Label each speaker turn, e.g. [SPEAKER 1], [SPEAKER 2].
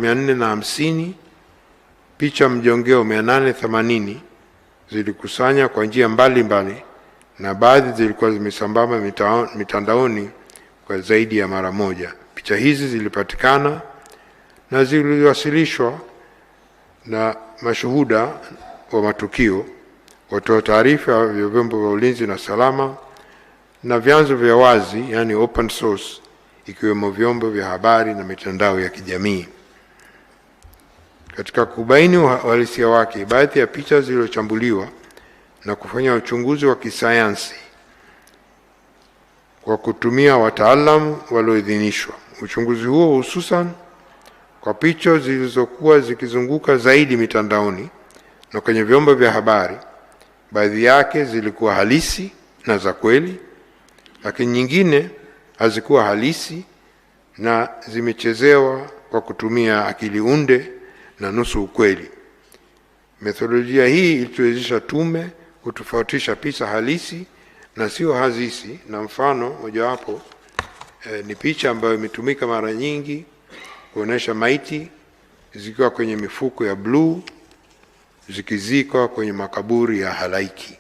[SPEAKER 1] 450, picha mjongeo 880 zilikusanya kwa njia mbalimbali, na baadhi zilikuwa zimesambamba mitandaoni kwa zaidi ya mara moja. Picha hizi zilipatikana na ziliwasilishwa na mashuhuda wa matukio, watoa taarifa vya vyombo vya ulinzi na salama, na vyanzo vya wazi, yani open source, ikiwemo vyombo vya habari na mitandao ya kijamii. Katika kubaini uhalisia wake, baadhi ya picha zilizochambuliwa na kufanya uchunguzi wa kisayansi kwa kutumia wataalamu walioidhinishwa. Uchunguzi huo hususan kwa picha zilizokuwa zikizunguka zaidi mitandaoni na kwenye vyombo vya habari, baadhi yake zilikuwa halisi na za kweli, lakini nyingine hazikuwa halisi na zimechezewa kwa kutumia akili unde na nusu ukweli. Methodolojia hii ilituwezesha tume kutofautisha picha halisi na sio halisi, na mfano mojawapo ni picha ambayo imetumika mara nyingi kuonesha maiti zikiwa kwenye mifuko ya bluu zikizikwa kwenye makaburi ya halaiki.